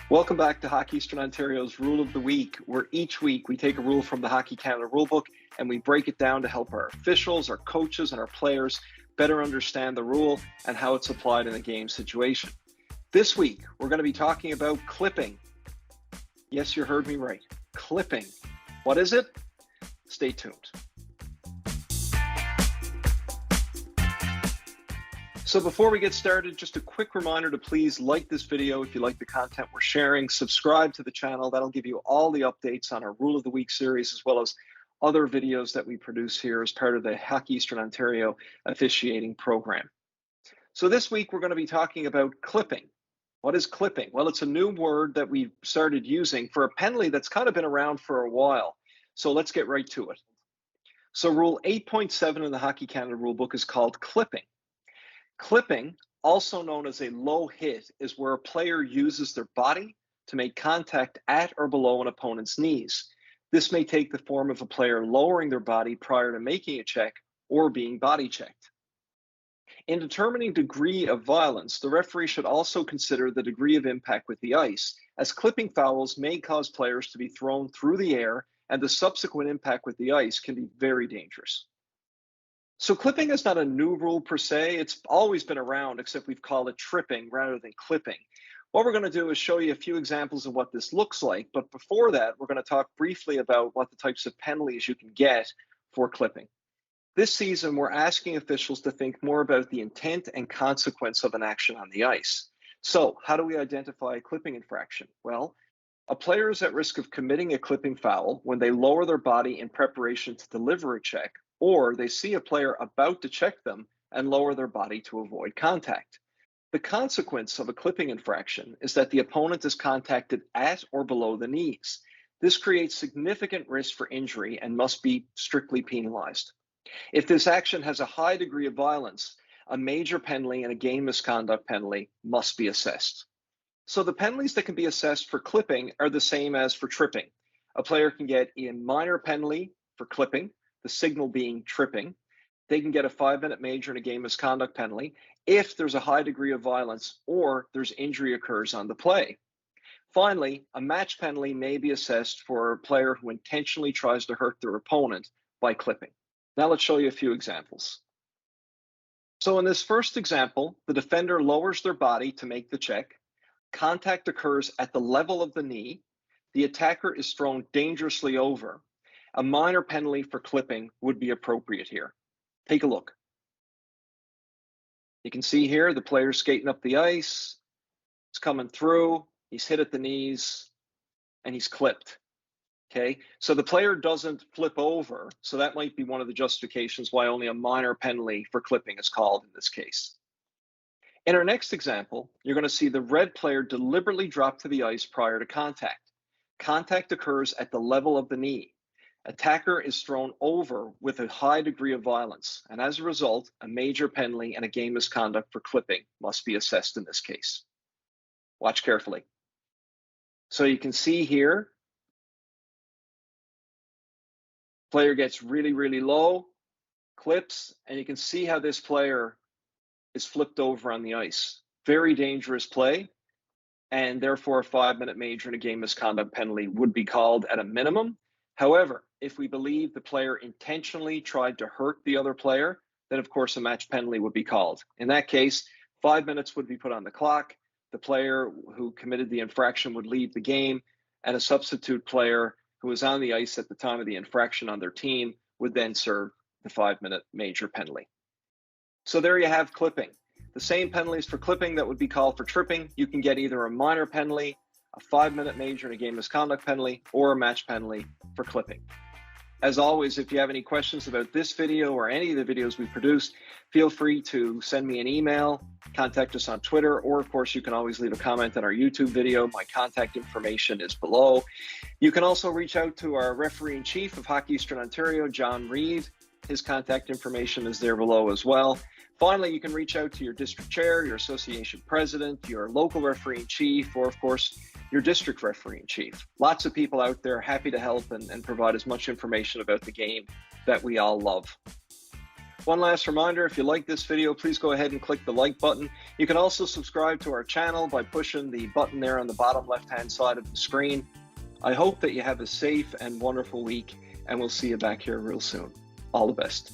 Welcome back to Hockey Eastern Ontario's Rule of the Week, where each week we take a rule from the Hockey Canada rulebook and we break it down to help our officials, our coaches, and our players better understand the rule and how it's applied in a game situation. This week, we're going to be talking about clipping. Yes, you heard me right. Clipping. What is it? Stay tuned. So before we get started, just a quick reminder to please like this video if you like the content we're sharing, subscribe to the channel. That'll give you all the updates on our Rule of the Week series, as well as other videos that we produce here as part of the Hockey Eastern Ontario Officiating Program. So this week, we're going to be talking about clipping. What is clipping? Well, it's a new word that we've started using for a penalty that's kind of been around for a while. So let's get right to it. So Rule 8.7 in the Hockey Canada rulebook is called clipping. Clipping, also known as a low hit, is where a player uses their body to make contact at or below an opponent's knees. This may take the form of a player lowering their body prior to making a check or being body checked. In determining degree of violence, the referee should also consider the degree of impact with the ice, as clipping fouls may cause players to be thrown through the air, and the subsequent impact with the ice can be very dangerous. So clipping is not a new rule per se. It's always been around, except we've called it tripping rather than clipping. What we're going to do is show you a few examples of what this looks like. But before that, we're going to talk briefly about what the types of penalties you can get for clipping. This season, we're asking officials to think more about the intent and consequence of an action on the ice. So how do we identify a clipping infraction? Well, a player is at risk of committing a clipping foul when they lower their body in preparation to deliver a check, or they see a player about to check them and lower their body to avoid contact. The consequence of a clipping infraction is that the opponent is contacted at or below the knees. This creates significant risk for injury and must be strictly penalized. If this action has a high degree of violence, a major penalty and a game misconduct penalty must be assessed. So the penalties that can be assessed for clipping are the same as for tripping. A player can get a minor penalty for clipping, the signal being tripping. They can get a 5-minute major and a game misconduct penalty if there's a high degree of violence or there's injury occurs on the play. Finally, a match penalty may be assessed for a player who intentionally tries to hurt their opponent by clipping. Now let's show you a few examples. So in this first example, the defender lowers their body to make the check. Contact occurs at the level of the knee. The attacker is thrown dangerously over. A minor penalty for clipping would be appropriate here. Take a look. You can see here the player's skating up the ice. It's coming through. He's hit at the knees and he's clipped. Okay, so the player doesn't flip over. So that might be one of the justifications why only a minor penalty for clipping is called in this case. In our next example, you're going to see the red player deliberately drop to the ice prior to contact. Contact occurs at the level of the knee. Attacker is thrown over with a high degree of violence, and as a result, a major penalty and a game misconduct for clipping must be assessed in this case. Watch carefully. So you can see here, player gets really, really low, clips, and you can see how this player is flipped over on the ice. Very dangerous play, and therefore a 5-minute major and a game misconduct penalty would be called at a minimum. However, if we believe the player intentionally tried to hurt the other player, then of course a match penalty would be called. In that case, 5 minutes would be put on the clock. The player who committed the infraction would leave the game, and a substitute player who was on the ice at the time of the infraction on their team would then serve the 5-minute major penalty. So there you have clipping. The same penalties for clipping that would be called for tripping. You can get either a minor penalty, a 5-minute major and a game misconduct penalty, or a match penalty for clipping. As always, if you have any questions about this video or any of the videos we produced, feel free to send me an email, contact us on Twitter, or of course you can always leave a comment on our YouTube video. My contact information is below. You can also reach out to our referee-in-chief of Hockey Eastern Ontario, John Reed. His contact information is there below as well. Finally, you can reach out to your district chair, your association president, your local referee-in-chief, or of course, your district referee-in-chief. Lots of people out there happy to help and provide as much information about the game that we all love. One last reminder, if you like this video, please go ahead and click the like button. You can also subscribe to our channel by pushing the button there on the bottom left-hand side of the screen. I hope that you have a safe and wonderful week, and we'll see you back here real soon. All the best.